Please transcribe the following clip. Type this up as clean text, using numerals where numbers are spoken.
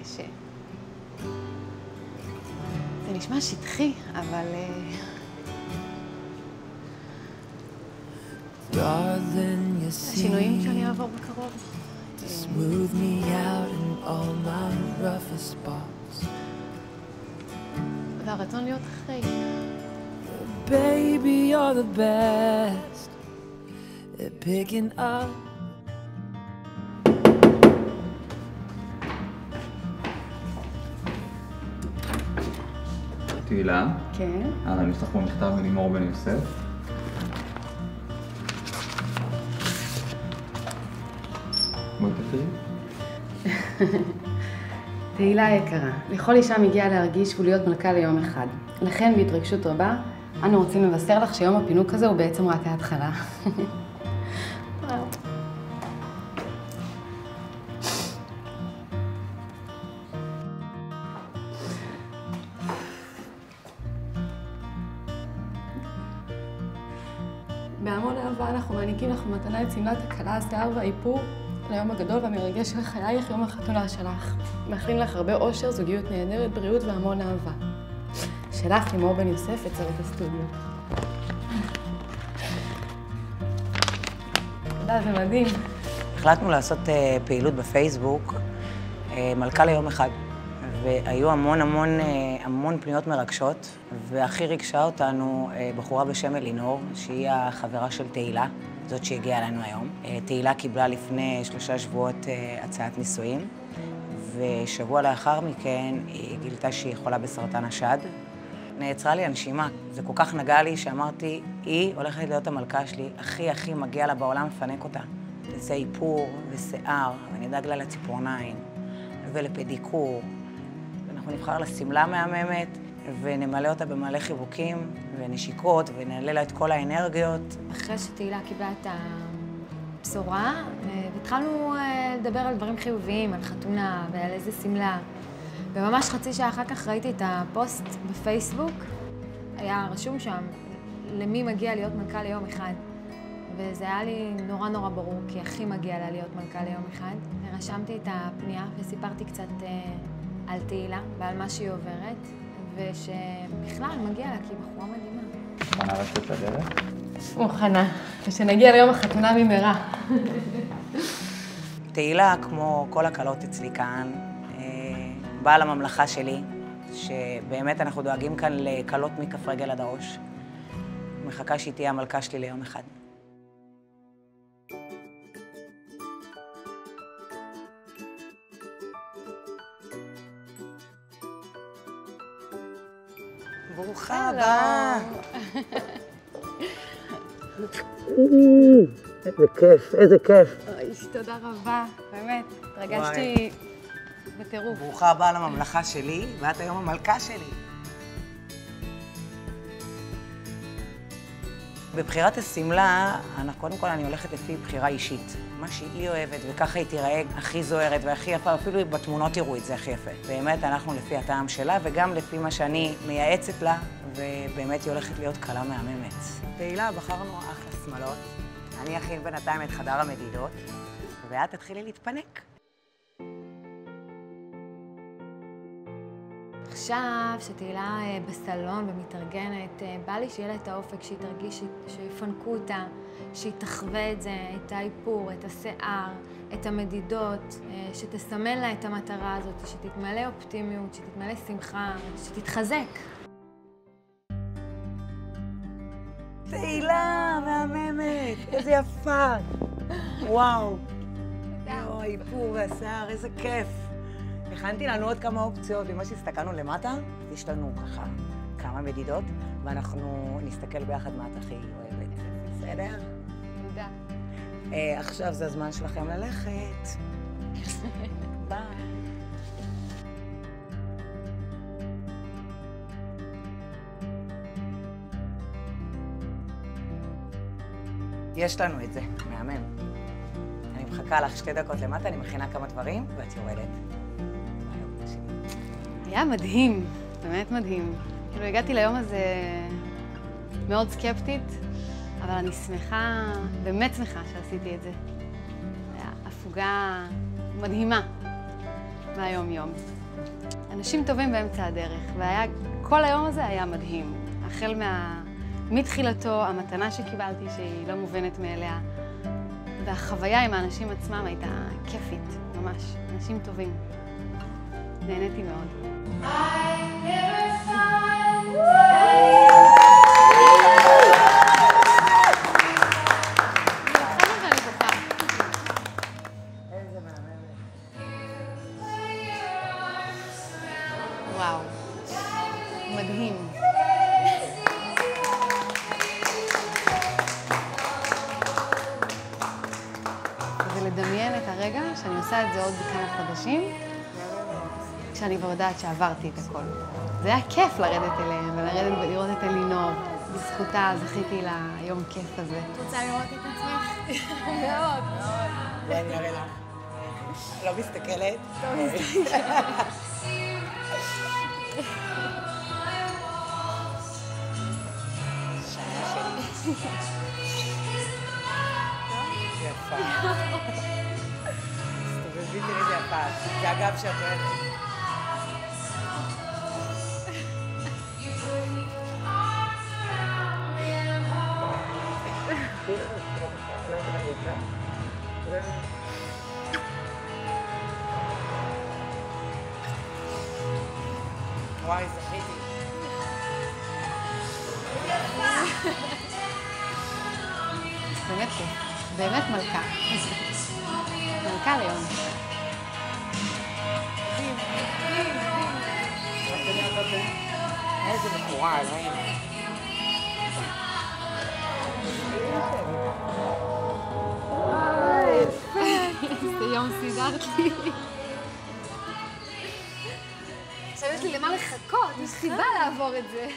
קשה. זה נשמע שטחי, אבל... השינויים שאני אעבור בקרוב. Smooth me out in all my roughest spots. והרצון להיות אחרי. Baby, you're the best at picking up. תהילה? כן? אני אפתח פה מכתב מלימור בן יוסף. בואי תקראי. תהילה יקרה, לכל אישה מגיע להרגיש ולהיות מלכה ליום אחד. לכן בהתרגשות רבה, אנו רוצים לבשר לך שיום הפינוק הזה הוא בעצם רק ההתחלה. בהמון אהבה אנחנו מעניקים לך במתנה את שמלת הכלה, השיער והאיפור ליום הגדול והמרגש של חייך, יום החתונה שלך. מאחלים לך הרבה אושר, זוגיות נהדרת, בריאות והמון אהבה. שלך, לימור בן יוסף, את צוות הסטודיו. תודה, זה מדהים. החלטנו לעשות פעילות בפייסבוק, מלכה ליום אחד. והיו המון פניות מרגשות, והכי ריגשה אותנו בחורה בשם אלינור, שהיא החברה של תהילה, זאת שהגיעה אלינו היום. תהילה קיבלה לפני 3 שבועות הצעת נישואים, ושבוע לאחר מכן היא גילתה שהיא חולה בסרטן השד. נעצרה לי הנשימה, זה כל כך נגע לי שאמרתי, היא הולכת להיות המלכה שלי, הכי מגיע לה בעולם לפנק אותה. תעשה איפור ושיער, ואני אדאג לה לציפורניים ולפדיקור. אנחנו נבחר לה שמלה מהממת, ונמלא אותה במלא חיבוקים ונשיקות, ונעלה לה את כל האנרגיות. אחרי שתהילה קיבלה את הבשורה, התחלנו לדבר על דברים חיוביים, על חתונה ועל איזה שמלה. וממש חצי שעה אחר כך ראיתי את הפוסט בפייסבוק. היה רשום שם למי מגיע להיות מלכה ליום אחד. וזה היה לי נורא ברור, כי הכי מגיע לה להיות מלכה ליום אחד. ורשמתי את הפנייה וסיפרתי קצת על תהילה ועל מה שהיא עוברת, ושבכלל מגיע לה, כי היא בחורה מדהימה. מוכנה לצאת לדרך? מוכנה, ושנגיע ליום החתונה במהרה. תהילה, כמו כל הקלות אצלי כאן, באה לממלכה שלי, שבאמת אנחנו דואגים כאן לקלות מכף רגל עד הראש. מחכה שהיא תהיה המלכה שלי ליום אחד. ברוכה הבאה. איזה כיף, איזה כיף. אוי, תודה רבה, באמת, התרגשתי בטירוף. ברוכה הבאה לממלכה שלי, ואת היום המלכה שלי. בבחירת השמלה, קודם כל אני הולכת לפי בחירה אישית. מה שהיא אוהבת, וככה היא תיראה הכי זוהרת והכי יפה, אפילו בתמונות תראו את זה הכי יפה. באמת, אנחנו לפי הטעם שלה, וגם לפי מה שאני מייעצת לה, ובאמת היא הולכת להיות קלה מהממת. תהילה, בחרנו אחלה שמלות. אני אכין בינתיים את חדר המדידות, ואת תתחילי להתפנק. עכשיו שתהילה בסלון ומתארגנת, בא לי שיהיה לה את האופק, שהיא תרגיש שיפנקו אותה, שהיא תחווה את זה, את האיפור, את השיער, את המדידות, שתסמן לה את המטרה הזאת, שתתמלא אופטימיות, שתתמלא שמחה, שתתחזק. תהילה, מהממת, איזה יפה. וואו. יואו, האיפור והשיער, איזה כיף. הכנתי לנו עוד כמה אופציות, ומה שהסתכלנו למטה, יש לנו ככה כמה מדידות, ואנחנו נסתכל ביחד מה את הכי אוהבת. בסדר? תודה. עכשיו זה הזמן שלכם ללכת. ביי. יש לנו את זה, מהמם. אני מחכה לך 2 דקות למטה, אני מכינה כמה דברים, ואת יורדת. היה מדהים, באמת מדהים. כאילו, הגעתי ליום הזה מאוד סקפטית, אבל אני שמחה, באמת שמחה שעשיתי את זה. זה היה הפוגה מדהימה מהיום-יום. אנשים טובים באמצע הדרך, כל היום הזה היה מדהים. החל מתחילתו, המתנה שקיבלתי שהיא לא מובנת מאליה, והחוויה עם האנשים עצמם הייתה כיפית, ממש. אנשים טובים. נהניתי מאוד. וואו, מדהים. ולדמיין את הרגע שאני עושה את זה עוד כמה חודשים, כשאני כבר יודעת שעברתי את הכל. זה היה כיף לרדת אליהם ולרדת ולראות את אלינור. בזכותה זכיתי ליום כיף הזה. את רוצה לראות את עצמך? מאוד. בואי אני אראה לך. לא מסתכלת? טוב, מסתכלת. יפה. תסתובבי, תראי איזה יפה. זה הגב שאת אוהבת. וואי, זכיתי. באמת כיף. באמת מלכה. מלכה ליום. איזה בחורה, אלוהים. איזה יום סידרת לי. עכשיו יש לי למה לחכות, יש סיבה לעבור את זה.